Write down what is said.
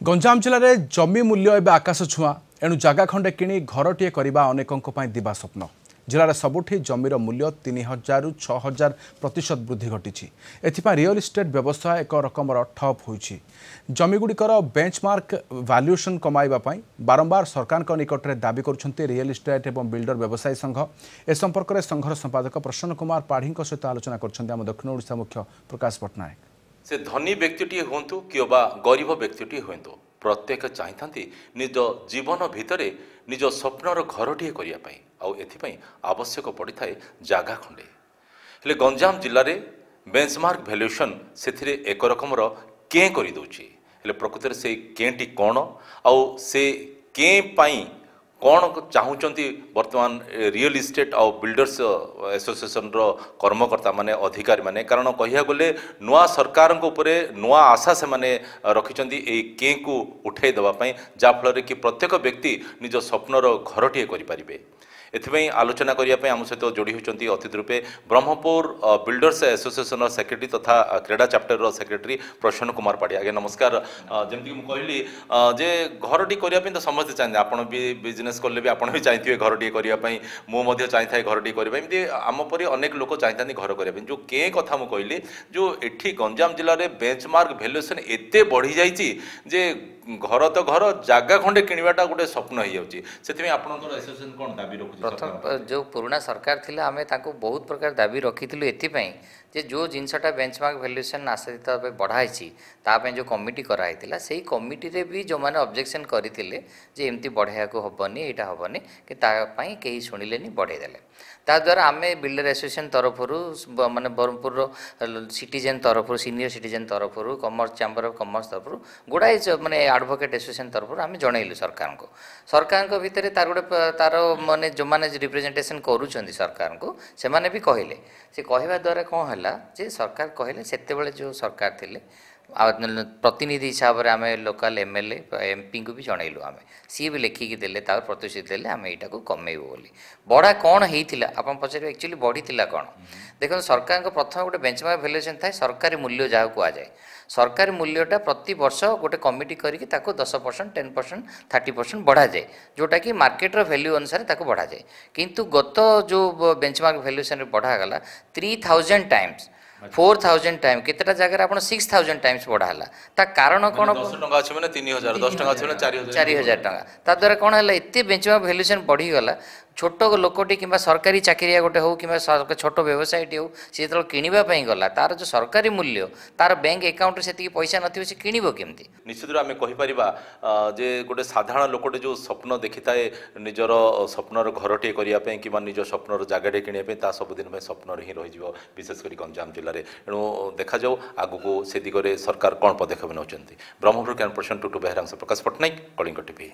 गंजाम जिले में जमी मूल्य एवं आकाश छुआ एणु जगह खंडे किणी घरटीए करने अनेकों दिवा स्वप्न। जिलार सबुठी जमीर मूल्य 3000 रु 6000% वृद्धि घटी। एथिपाई रियल इस्टेट व्यवसाय एक रकमर ठप होइछि। जमीगुड़िकर बेंचमार्क वैल्यूएशन कमाइबा बारंबार सरकार निकट में दाबी करुछन्ते रियल इस्टेट एवं बिल्डर व्यवसायी संघ। ए संपर्क में संघर संपादक प्रसन्न कुमार पाढ़ी सहित आलोचना करछन्ते आम दक्षिण ओडिशा मुख्य प्रकाश पट्टनायक। से धनी व्यक्तिटी हूँ कि गरीब व्यक्तिटी हूँ प्रत्येक चाहती निज जीवन भितर निज स्वप्नर घरटीए करने आउ आवश्यक पड़ी था जगह खंडे हेले गंजाम जिले में बेंचमार्क वैल्यूएशन से एक रकमर कें कर दूची हेले प्रकृति से केंटी कौन आउ से कें पाई कौन चाहूँगी वर्तमान रियल इस्टेट और बिल्डर्स एसोसिएशन रो कर्मकर्ता माने अधिकारी माने कारण कहिया गले नुआ सरकार उपरे नुआ आशा से माने रखिचंती ए कें को उठाई देबा पई जा फल कि प्रत्येक व्यक्ति निज स्वप्नर घरटीए करि परिबे। एथिପାଇଁ आलोचना करने आम सहित जोड़ी होती अतिथि रूपे ब्रह्मपुर बिल्डर्स एसोसिएशन सेक्रेटरी तथा क्रीड़ा चैप्टर सेक्रेटरी प्रसन्न कुमार पाढ़ी। आगे नमस्कार। जमीक कहली जे घरटी करने तो समस्ते चाहते आपड़ भी बिजनेस कले भी आपड़ भी चाहिए घरटी करने मुझे चाहिए घरटी करने आम परी अनेक लोक चाहते घर करने जो के कथा मुझे कहली जो एठी गंजाम जिले में बेंचमार्क वैल्यूएशन एते बढ़ी जाइए जे घर तो घर जगह खंडे किणवाटा गोटे स्वप्न हो जाए एसोसिएशन कौन दाबी रखुछ। प्रथम जो पुराना सरकार थिला आमे ताको बहुत प्रकार दाबी रखिथिलु एथिपई जे जो जिनसटा बेंचमार्क वैल्यूएशन आश्रित भाव बढ़ाई ताप जो कमिटी कराइला से कमिटी रे भी जो माने ऑब्जेक्शन करथिले जे एमती बढ़ाया को हबनी एटा हबनी कि तापई केही सुनिलेनी बढ़ाई देले ता द्वारा आमे बिल्डर एसोसिएशन तरफरु माने बरमपुर सिटीजन तरफरु सीनियर सिटीजन तरफरु कॉमर्स चैम्बर ऑफ कॉमर्स तरफरु गुडाई माने एडवोकेट एसोसिएशन तरफरु आमे जणैलु सरकार को भितर तार गोटे तार माने जो माने रिप्रेजेंटेशन करूछंदी सरकार को से माने भी कहले से कहवा द्वारा कौन है जे सरकार कहले सेते बेले जो सरकार थिले प्रतिनिधि हिसाब से आम लोकाल एमएलए एमपी को भी जनइलु आम सी भी लेखिकी देले प्रतिश्रुति देले आम यहाँ को कमेबू बोली बढ़ा कौन होता आप पचारे एक्चुअली बढ़ी कौन देखो सरकार को प्रथम गोटे बेंचमार्क वैल्यूएशन थाए सरकारी मूल्य जहाँ कहुए सरकारी मूल्यटा प्रति वर्ष गोटे कमिटी करके 10% 10% 30% बढ़ा जाए जोटा कि मार्केट वैल्यू अनुसार ताको बढ़ा जाए किंतु गत जो बेंचमार्क वैल्यूएशन बढ़ागला 3000 टाइम्स 4000 टाइम केतेटा जगह आप 6000 टाइम्स बढ़ाला ता कारण कौन 10 टका अछि माने 3000 10 टका अछि माने 4000 टका ता द्वारा कौन है एते बेंचमार्क वैल्यूएशन बढ़ी गला छोट लोकटी कि सरकारी चाकरिया गोटे हो कि छोट व्यवसायटी हो सी जो किणवाई गला तार जो सरकारी मूल्य तार बैंक अकाउंट से पैसा नथिबो से किणिबो केमती निश्चित रूप आम कहीपर जे गोटे साधारण लोकटे जो स्वप्न देखी थाए निजर स्वप्नर घरटे करने कि निज स्वप्नर जगह किणवाई सबुदिन स्वप्न ही रही विशेषकर गंजाम जिले में एणु देखा जाऊ आगू से दिगरे सरकार कौन पदक्षेप नौकरी। ब्रह्मपुर कैंपस टुटू बेहरा प्रकाश पट्टनायक कलिंग टीवी।